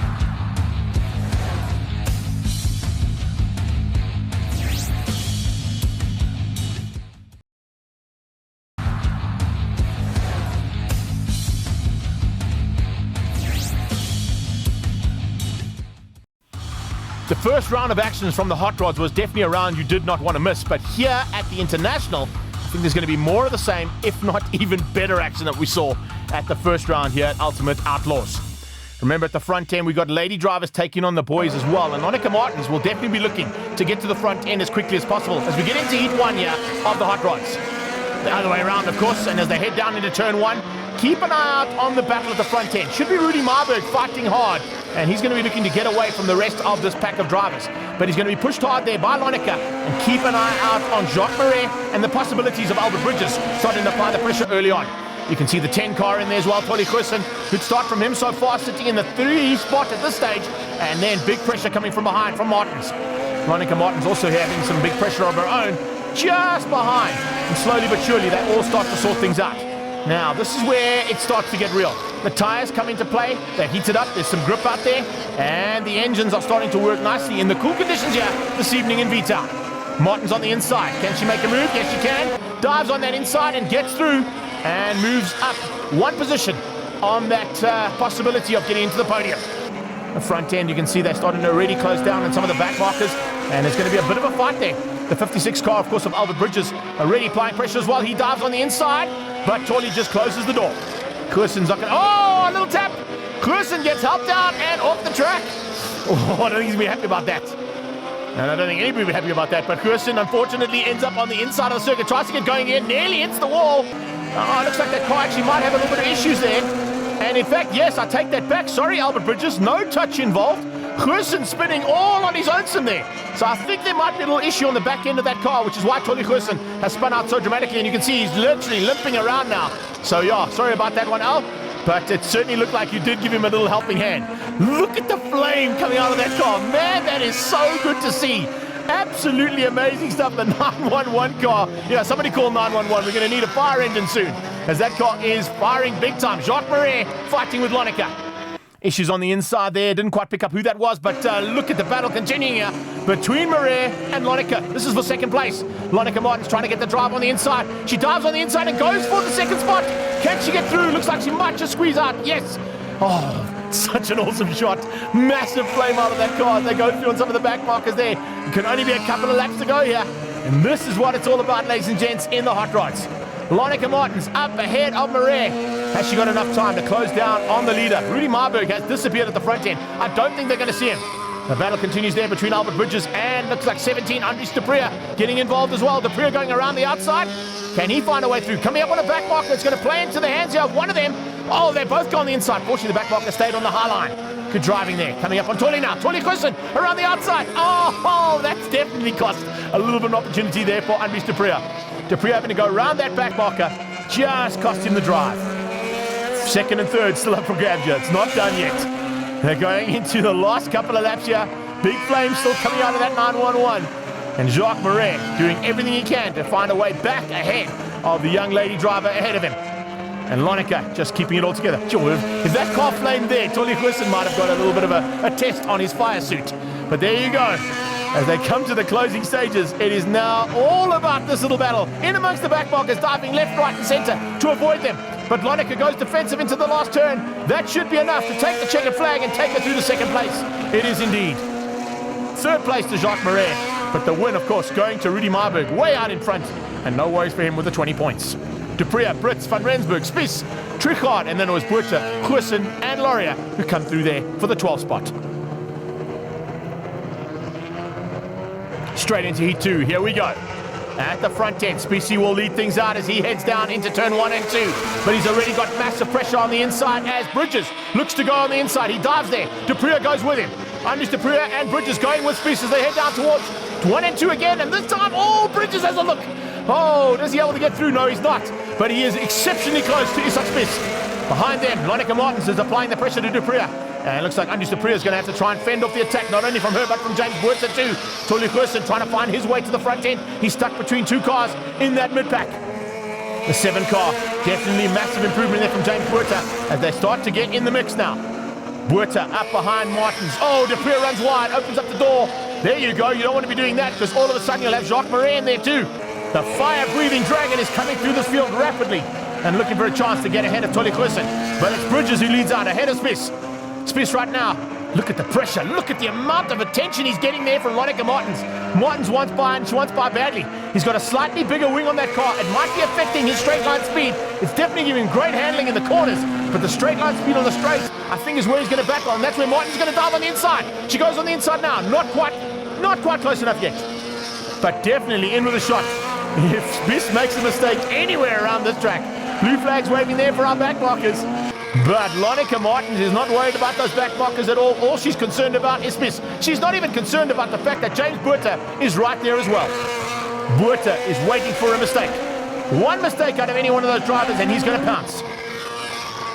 The first round of actions from the hot rods was definitely a round you did not want to miss, but here at the International, think there's going to be more of the same, if not even better action that we saw at the first round here at Ultimate Outlaws. Remember, at the front end, we got lady drivers taking on the boys as well, and Monica Martins will definitely be looking to get to the front end as quickly as possible as we get into heat 1 here of the hot rods. The other way around, of course, and as they head down into turn 1, keep an eye out on the battle at the front end. Should be Rudy Marburg fighting hard, and he's going to be looking to get away from the rest of this pack of drivers. But he's going to be pushed hard there by Lonica, and keep an eye out on Jacques Marais and the possibilities of Albert Bridges starting to apply the pressure early on. You can see the 10 car in there as well, Tolly Goosen. Good start from him so far, sitting in the 3 spot at this stage, and then big pressure coming from behind from Martins. Monica Martins also having some big pressure of her own, just behind. And slowly but surely, they all start to sort things out. Now, this is where it starts to get real. The tyres come into play, they're heated up, there's some grip out there, and the engines are starting to work nicely in the cool conditions here this evening in V-Town. Martins on the inside. Can she make a move? Yes, she can. Dives on that inside and gets through and moves up 1 position on that possibility of getting into the podium. The front end, you can see they're starting to already close down on some of the back markers, and it's going to be a bit of a fight there. The 56 car, of course, of Albert Bridges already applying pressure as well. He dives on the inside, but Tolly just closes the door. Goosen's not going to... Oh, a little tap. Goosen gets helped out and off the track. Oh, I don't think he's going to be happy about that. And I don't think anybody will be happy about that, but Goosen unfortunately ends up on the inside of the circuit, tries to get going in, nearly hits the wall. Oh, it looks like that car actually might have a little bit of issues there. And in fact, yes, I take that back. Sorry, Albert Bridges, no touch involved. Goosen spinning all on his own sim there. So I think there might be a little issue on the back end of that car, which is why Tolly Goosen has spun out so dramatically. And you can see he's literally limping around now. So yeah, sorry about that one, Al. But it certainly looked like you did give him a little helping hand. Look at the flame coming out of that car. Man, that is so good to see. Absolutely amazing stuff. The 911 car. Yeah, somebody call 911. We're going to need a fire engine soon, as that car is firing big time. Jacques Marais fighting with Lonica. Issues on the inside there. Didn't quite pick up who that was, but look at the battle continuing here between Marais and Lonica. This is for second place. Lonica Martins trying to get the drive on the inside. She dives on the inside and goes for the second spot. Can she get through? Looks like she might just squeeze out. Yes. Oh, such an awesome shot. Massive flame out of that car as they go through on some of the back markers there. It can only be a couple of laps to go here. And this is what it's all about, ladies and gents, in the hot rods. Lonica Martins up ahead of Marais. Has she got enough time to close down on the leader? Rudy Marburg has disappeared at the front end. I don't think they're going to see him. The battle continues there between Albert Bridges and looks like 17, Andries de Prier getting involved as well. De Prier going around the outside. Can he find a way through? Coming up on a back marker. It's going to play into the hands here of one of them. Oh, they're both gone the inside. Fortunately, the back marker stayed on the high line. Good driving there. Coming up on Tolly now. Tolly Goosen around the outside. Oh, that's definitely cost a little bit of an opportunity there for Andries de Prier. De Prier having to go around that back marker. Just cost him the drive. Second and third still up for grabs here. It's not done yet. They're going into the last couple of laps here. Big flame still coming out of that 911. And Jacques Marais doing everything he can to find a way back ahead of the young lady driver ahead of him. And Lonica just keeping it all together. If that car flamed there, Tolly Goosen might have got a little bit of a test on his fire suit. But there you go. As they come to the closing stages, it is now all about this little battle. In amongst the back markers, diving left, right, and center to avoid them. But Lonica goes defensive into the last turn. That should be enough to take the checkered flag and take her through to second place. It is indeed. Third place to Jacques Marais. But the win, of course, going to Rudy Marburg, way out in front. And no worries for him with the 20 points. De Prier, Brits, Van Rensburg, Spies, Trichard, and then it was Buerta, Goosen, and Laurier who come through there for the 12th spot. Straight into Heat 2. Here we go. At the front end, Specie will lead things out as he heads down into turn 1 and 2. But he's already got massive pressure on the inside as Bridges looks to go on the inside. He dives there. De Prier goes with him. Andries de Prier and Bridges going with Spies as they head down towards 1 and 2 again. And this time, Bridges has a look. Oh, does he able to get through? No, he's not. But he is exceptionally close to Isak Spies. Behind them, Lonica Martins is applying the pressure to De Prier. And it looks like Andries de Prier is going to have to try and fend off the attack, not only from her, but from James Buerta too. Tolly Goosen trying to find his way to the front end. He's stuck between two cars in that mid-pack. The 7 car, definitely massive improvement there from James Buerta as they start to get in the mix now. Buerta up behind Martins. Oh, De Prier runs wide, opens up the door. There you go. You don't want to be doing that because all of a sudden you'll have Jacques Marais in there too. The fire-breathing dragon is coming through this field rapidly and looking for a chance to get ahead of Tolly Goosen. But it's Bridges who leads out ahead of Spies. Spies right now Look at the pressure. Look at the amount of attention he's getting there from Lonica Martins. Martins wants by and she wants by badly. He's got a slightly bigger wing on that car. It might be affecting his straight line speed. It's definitely giving him great handling in the corners, but the straight line speed on the straights, I think, is where he's going to battle, and that's where Martins is going to dive on the inside. She goes on the inside now. Not quite close enough yet, but definitely in with a shot. If Spiss makes a mistake anywhere around this track, blue flags waving there for our back markers. But Lonica Martins is not worried about those back markers at all. All she's concerned about is Spiss. She's not even concerned about the fact that James Buerta is right there as well. Buerta is waiting for a mistake. One mistake out of any one of those drivers and he's going to pounce.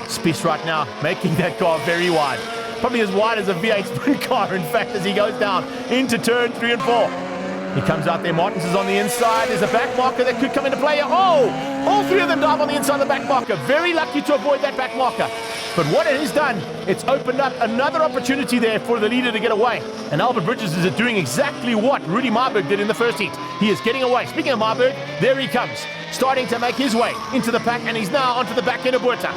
Spiss right now making that car very wide. Probably as wide as a V8 sprint car, in fact, as he goes down into turn 3 and 4. He comes out there. Martins is on the inside. There's a back marker that could come into play here. Oh! All three of them dive on the inside of the back marker. Very lucky to avoid that back marker. But what it has done, it's opened up another opportunity there for the leader to get away. And Albert Bridges is doing exactly what Rudy Marburg did in the first heat. He is getting away. Speaking of Marburg, there he comes. Starting to make his way into the pack, and he's now onto the back end of Buerta.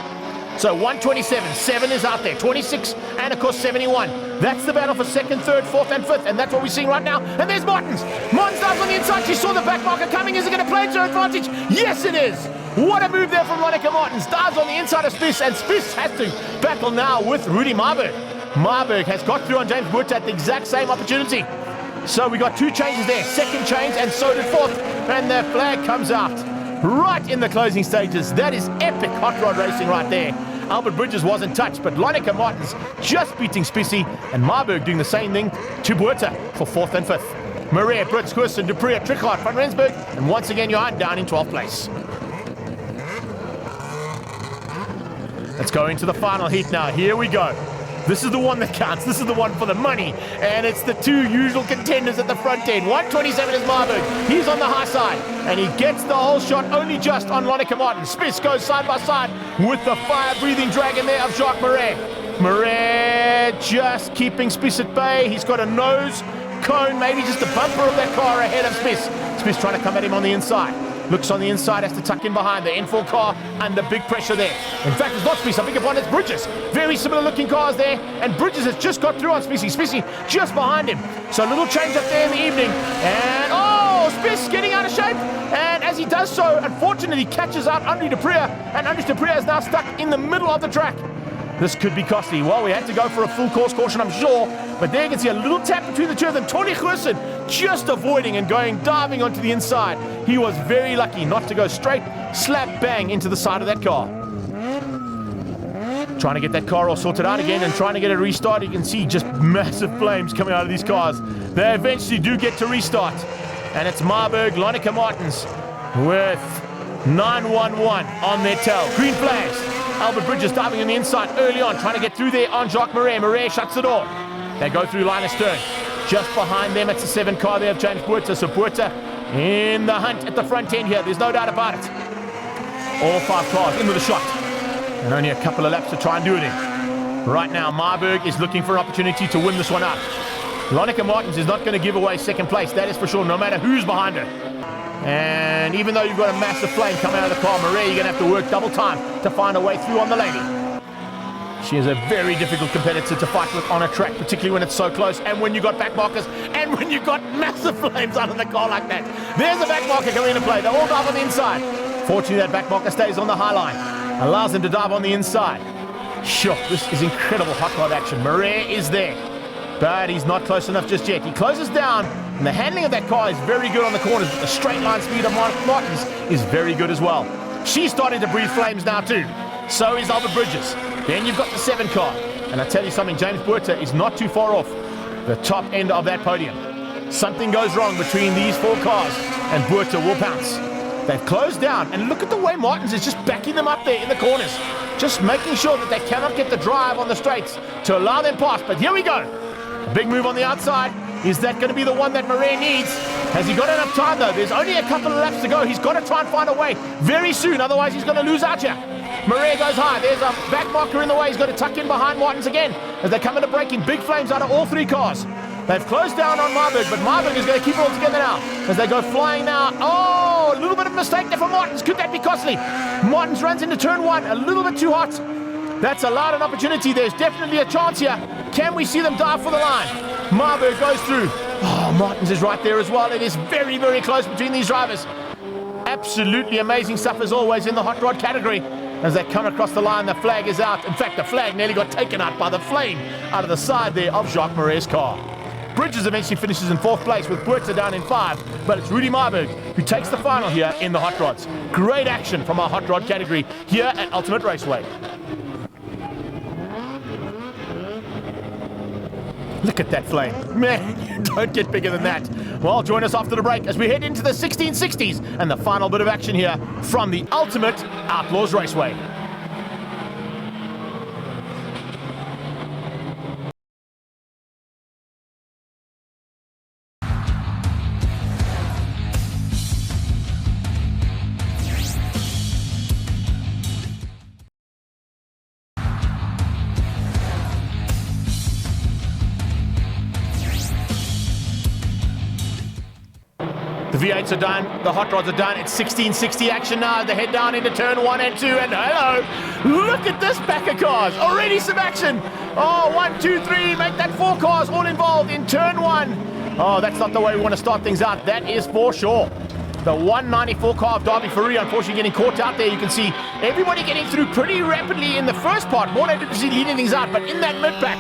So 127, 7 is out there, 26, and of course 71. That's the battle for second, third, fourth, and fifth, and that's what we're seeing right now. And there's Martins. Martins dives on the inside. She saw the back marker coming. Is it going to play to her advantage? Yes, it is. What a move there from Lonica Martins. Dives on the inside of Spiss, and Spiss has to battle now with Rudy Marburg. Marburg has got through on James Buerta at the exact same opportunity. So we got two changes there, second change, and so did fourth, and the flag comes out right in the closing stages. That is epic hot rod racing right there. Albert Bridges wasn't touched, but Lonica Martins just beating Spissy, and Marburg doing the same thing to Buerta for fourth and fifth. Marais, Brits, Hurston, Dupree, Trichard, Van Rensburg, and once again Johan down in 12th place. Let's go into the final heat now. Here we go. This is the one that counts. This is the one for the money. And it's the two usual contenders at the front end. 127 is Marburg. He's on the high side. And he gets the whole shot only just on Lonica Martins. Spiss goes side by side with the fire-breathing dragon there of Jacques Marais. Marais just keeping Spiss at bay. He's got a nose cone, maybe just a bumper of that car ahead of Spiss. Spiss trying to come at him on the inside. Looks on the inside, has to tuck in behind the N4 car under big pressure there. In fact, it's not Spiss, I think upon it's Bridges. Very similar looking cars there, and Bridges has just got through on Spissy. Spissy just behind him. So a little change up there in the evening. And oh, Spiss getting out of shape. And as he does so, unfortunately, he catches out Andre de Prea, and Andre de Prea is now stuck in the middle of the track. This could be costly. Well, we had to go for a full course caution, I'm sure. But there you can see a little tap between the two of them. Tony Hurston just avoiding and diving onto the inside. He was very lucky not to go straight, slap bang into the side of that car. Trying to get that car all sorted out again and trying to get it restarted. You can see just massive flames coming out of these cars. They eventually do get to restart. And it's Marburg, Lonica Martins with 911 on their tail. Green flags. Albert Bridges diving on the inside early on, trying to get through there on Jacques Marais. Marais shuts the door. They go through line of stern. Just behind them, it's the 7 car there of James Buerta. So Buerta in the hunt at the front end here. There's no doubt about it. All 5 cars in with a shot. And only a couple of laps to try and do it in. Right now, Marburg is looking for an opportunity to win this one out. Lonica Martins is not going to give away second place, that is for sure, no matter who's behind her. And even though you've got a massive flame coming out of the car, Marais, you're going to have to work double time to find a way through on the lady. She is a very difficult competitor to fight with on a track, particularly when it's so close, and when you've got back markers, and when you've got massive flames out of the car like that. There's a back marker coming into play. They all dive on the inside. Fortunately, that back marker stays on the high line. Allows them to dive on the inside. Sure, this is incredible hot rod action. Marais is there, but he's not close enough just yet. He closes down, and the handling of that car is very good on the corners, but the straight line speed of Martins is very good as well. She's starting to breathe flames now too. So is Albert Bridges. Then you've got the 7 car. And I tell you something, James Buerta is not too far off the top end of that podium. Something goes wrong between these 4 cars, and Buerta will pounce. They've closed down, and look at the way Martins is just backing them up there in the corners. Just making sure that they cannot get the drive on the straights to allow them past. But here we go. A big move on the outside. Is that going to be the one that Marais needs? Has he got enough time though? There's only a couple of laps to go. He's got to try and find a way very soon, otherwise he's going to lose out here. Marais goes high. There's a back marker in the way. He's got to tuck in behind Martins again as they come into braking. Big flames out of all 3 cars. They've closed down on Marburg, but Marburg is going to keep it all together now as they go flying now. Oh, a little bit of mistake there for Martins. Could that be costly? Martins runs into turn 1 a little bit too hot. That's allowed an opportunity. There's definitely a chance here. Can we see them dive for the line? Marburg goes through. Oh, Martins is right there as well. It is very, very close between these drivers. Absolutely amazing stuff as always in the hot rod category. As they come across the line, the flag is out. In fact, the flag nearly got taken out by the flame out of the side there of Jacques Marais' car. Bridges eventually finishes in 4th place with Buerta down in 5, but it's Rudy Marburg who takes the final here in the hot rods. Great action from our hot rod category here at Ultimate Raceway. Look at that flame. Man, don't get bigger than that. Well, join us after the break as we head into the 1660s and the final bit of action here from the Ultimate Outlaws Raceway. The V8s are done, the hot rods are done. It's 1660 action now. They head down into turn 1 and 2, and hello, look at this pack of cars. Already some action. Oh, 1, 2, 3, make that 4 cars all involved in turn 1. Oh, that's not the way we want to start things out. That is for sure. The 194 car of Derby Fourie, unfortunately getting caught out there. You can see everybody getting through pretty rapidly in the first part. Morné Duplessis leading things out, but in that mid-pack,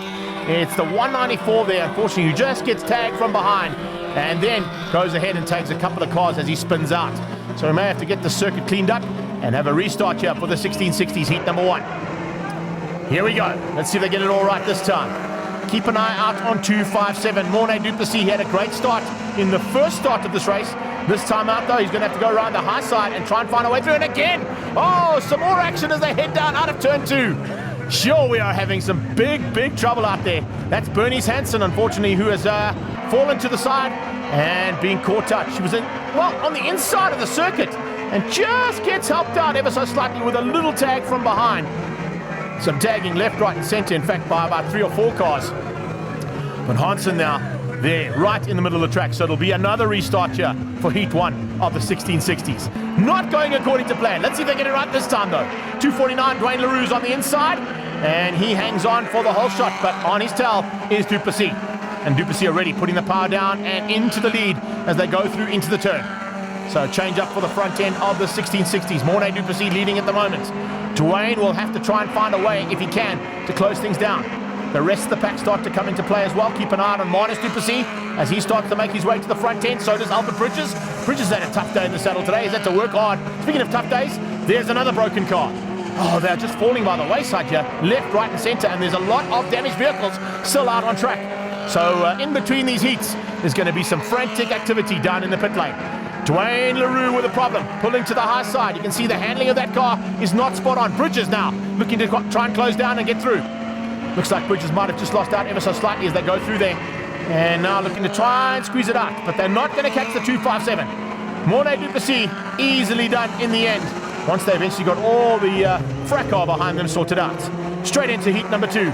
it's the 194 there, unfortunately, who just gets tagged from behind and then goes ahead and takes a couple of cars as he spins out. So we may have to get the circuit cleaned up and have a restart here for the 1660s heat number 1. Here we go. Let's see if they get it all right this time. Keep an eye out on 257. Morné Duplessis, he had a great start in the first start of this race. This time out, though, he's going to have to go around the high side and try and find a way through. And again, oh, some more action as they head down out of turn 2. Sure, we are having some big trouble out there. That's Bernice Hansen, unfortunately, who has fallen to the side and being caught out. She was on the inside of the circuit and just gets helped out ever so slightly with a little tag from behind. Some tagging left, right and center, in fact, by about 3 or 4 cars. But Hansen now there, right in the middle of the track. So it'll be another restart here for Heat 1 of the 1660s. Not going according to plan. Let's see if they get it right this time, though. 249, Dwayne Leroux's on the inside, and he hangs on for the whole shot, but on his tail is Duplessis. And Duplessis already putting the power down and into the lead as they go through into the turn. So change up for the front end of the 1660s. Morné Duplessis leading at the moment. Dwayne will have to try and find a way, if he can, to close things down. The rest of the pack start to come into play as well. Keep an eye on Marnus Duplessis as he starts to make his way to the front end. So does Albert Bridges. Bridges had a tough day in the saddle today. He's had to work hard. Speaking of tough days, there's another broken car. Oh, they're just falling by the wayside here, left, right and center, and there's a lot of damaged vehicles still out on track. So in between these heats, there's going to be some frantic activity down in the pit lane. Dwayne Leroux with a problem, pulling to the high side. You can see the handling of that car is not spot on. Bridges now looking to try and close down and get through. Looks like Bridges might have just lost out ever so slightly as they go through there. And now looking to try and squeeze it out, but they're not going to catch the 257. Morné Duplessis easily done in the end, once they eventually got all the fracas behind them sorted out. Straight into heat number 2.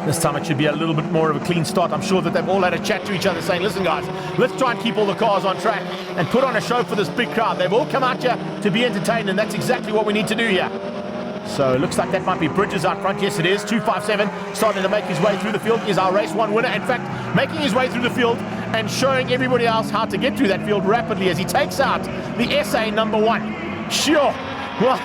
This time it should be a little bit more of a clean start. I'm sure that they've all had a chat to each other saying, listen guys, let's try and keep all the cars on track and put on a show for this big crowd. They've all come out here to be entertained, and that's exactly what we need to do here. So it looks like that might be Bridges out front. Yes, it is. 257 starting to make his way through the field. Is our race 1 winner. In fact, making his way through the field and showing everybody else how to get through that field rapidly as he takes out the SA number 1. Sure. Well,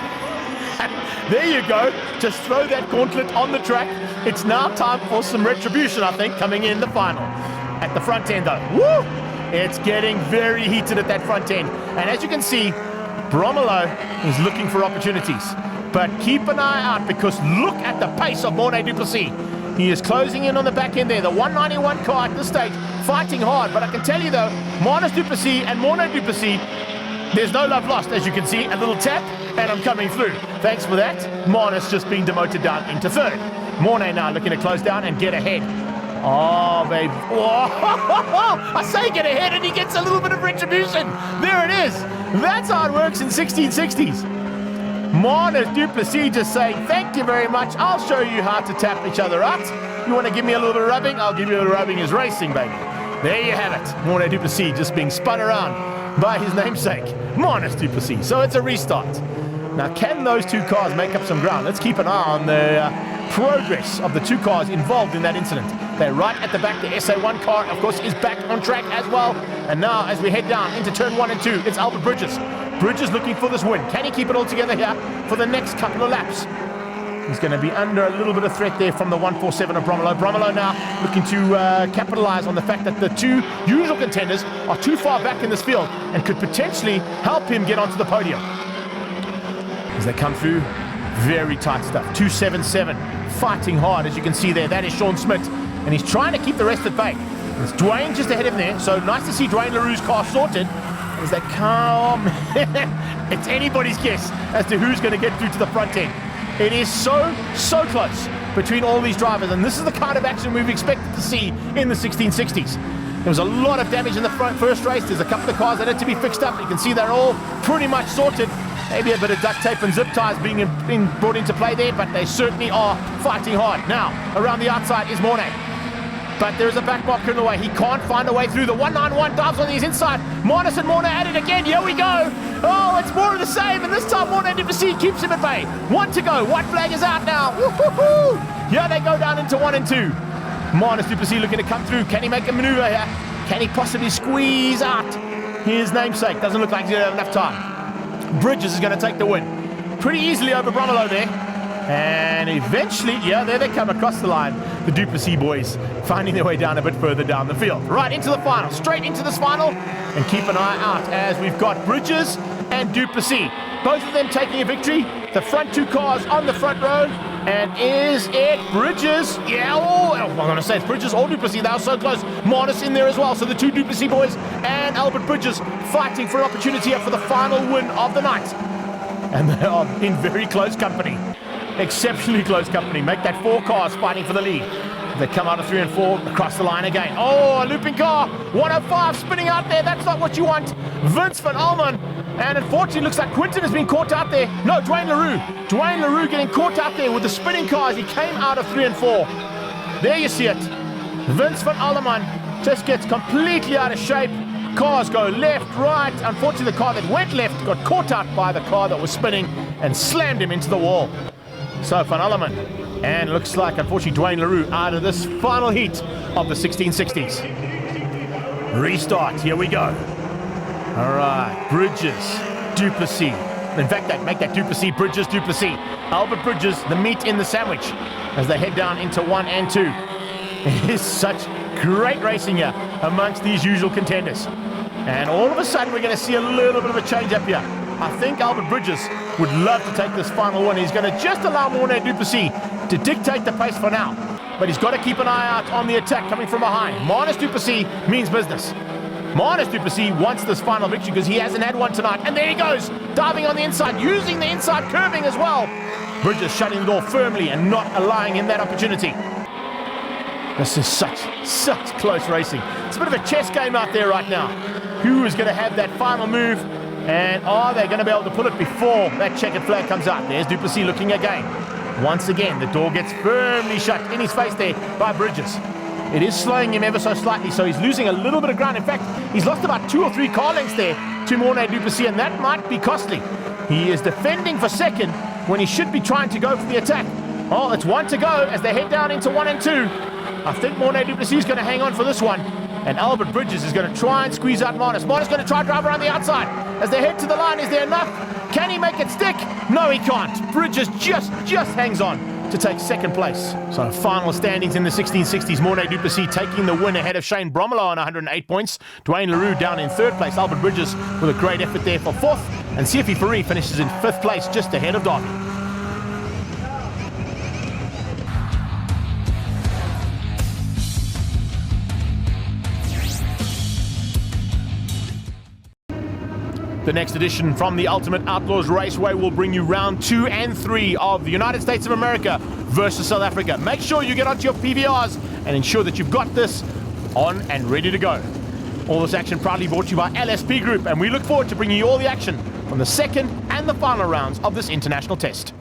there you go. Just throw that gauntlet on the track. It's now time for some retribution, I think, coming in the final. At the front end, though. Woo! It's getting very heated at that front end. And as you can see, Bromelo is looking for opportunities. But keep an eye out, because look at the pace of Morné Duplessis. He is closing in on the back end there. The 191 car at this stage, fighting hard. But I can tell you though, Marnus Duplessis and Morné Duplessis, there's no love lost. As you can see, a little tap, and I'm coming through. Thanks for that. Marnus just being demoted down into 3rd. Morné now looking to close down and get ahead. Oh, babe. Oh, I say get ahead, and he gets a little bit of retribution. There it is. That's how it works in 1660s. Marnus Duplessis just saying, thank you very much. I'll show you how to tap each other out. You want to give me a little bit of rubbing? I'll give you a little rubbing as racing, baby. There you have it. Morné Duplessis just being spun around by his namesake, Marnus Duplessis. So it's a restart. Now, can those two cars make up some ground? Let's keep an eye on the progress of the two cars involved in that incident. They're right at the back. The SA1 car, of course, is back on track as well. And now, as we head down into turn 1 and 2, it's Albert Bridges. Bridges looking for this win. Can he keep it all together here for the next couple of laps? He's going to be under a little bit of threat there from the 147 of Bromelo. Bromelo now looking to capitalize on the fact that the two usual contenders are too far back in this field and could potentially help him get onto the podium. As they come through, very tight stuff. 277, fighting hard, as you can see there. That is Sean Smith, and he's trying to keep the rest at bay. It's Dwayne just ahead of him there, so nice to see Dwayne LaRue's car sorted. As they come, it's anybody's guess as to who's going to get through to the front end. It is so close between all these drivers, and this is the kind of action we've expected to see in the 1660s. There was a lot of damage in the first race. There's a couple of cars that had to be fixed up. You can see they're all pretty much sorted. Maybe a bit of duct tape and zip ties being brought into play there, but they certainly are fighting hard. Now, around the outside is Mornay. But there is a back marker in the way. He can't find a way through. The 191 dives on his inside. Marnus and Mornay at it again. Here we go. Oh, it's more of the same. And this time Mornay Duplessis keeps him at bay. 1 to go. White flag is out now. Woo-hoo-hoo. Here they go down into 1 and 2. Marnus Duplessis looking to come through. Can he make a maneuver here? Can he possibly squeeze out his namesake? Doesn't look like he's going to have enough time. Bridges is going to take the win. Pretty easily over Bromelo there. And eventually, yeah, there they come across the line. The Duplessis boys finding their way down a bit further down the field. Right into the final, straight into this final. And keep an eye out as we've got Bridges and Duplessis. Both of them taking a victory. The front two cars on the front row. And is it Bridges? Yeah, I'm going to say it's Bridges or Duplessis. They were so close. Marnus in there as well. So the two Duplessis boys and Albert Bridges fighting for an opportunity here for the final win of the night. And they are in very close company. Exceptionally close company. Make that 4 cars fighting for the lead. They come out of 3 and 4 across the line again. Oh, a looping car. 105 spinning out there. That's not what you want. Vince van Almen. And unfortunately, looks like Quinton has been caught out there. No, Dwayne LaRue. Dwayne LaRue getting caught out there with the spinning cars. He came out of 3 and 4. There you see it. Vince van Almen just gets completely out of shape. Cars go left, right. Unfortunately, the car that went left got caught out by the car that was spinning and slammed him into the wall. So Van Almen, and looks like, unfortunately, Dwayne LaRue out of this final heat of the 1660s. Restart, here we go. All right, Bridges, Duplessis. In fact, they make that Duplessis, Bridges, Duplessis. Albert Bridges, the meat in the sandwich, as they head down into 1 and 2. It is such great racing here amongst these usual contenders. And all of a sudden, we're going to see a little bit of a change up here. I think Albert Bridges would love to take this final one. He's going to just allow Mornay Duplessis to dictate the pace for now. But he's got to keep an eye out on the attack coming from behind. Marnus Duplessis means business. Marnus Duplessis wants this final victory because he hasn't had one tonight. And there he goes, diving on the inside, using the inside curving as well. Bridges shutting the door firmly and not allowing him that opportunity. This is such close racing. It's a bit of a chess game out there right now. Who is going to have that final move? And are they going to be able to pull it before that checkered flag comes out? There's Duplessis looking again. Once again, the door gets firmly shut in his face there by Bridges. It is slowing him ever so slightly, so he's losing a little bit of ground. In fact, he's lost about 2 or 3 car lengths there to Mornay Duplessis, and that might be costly. He is defending for second when he should be trying to go for the attack. Oh, it's 1 to go as they head down into 1 and 2. I think Mornay Duplessis is going to hang on for this one. And Albert Bridges is going to try and squeeze out Marnus. Marnus is going to try and drive around the outside. As they head to the line, is there enough? Can he make it stick? No, he can't. Bridges just hangs on to take second place. So final standings in the 1660s. Mornay Duplessis taking the win ahead of Shane Bromelo on 108 points. Dwayne LaRue down in 3rd place. Albert Bridges with a great effort there for 4th. And Siafi Fari finishes in 5th place, just ahead of Darby. The next edition from the Ultimate Outlaws Raceway will bring you round 2 and 3 of the United States of America versus South Africa. Make sure you get onto your PVRs and ensure that you've got this on and ready to go. All this action proudly brought to you by LSP Group, and we look forward to bringing you all the action from the second and the final rounds of this international test.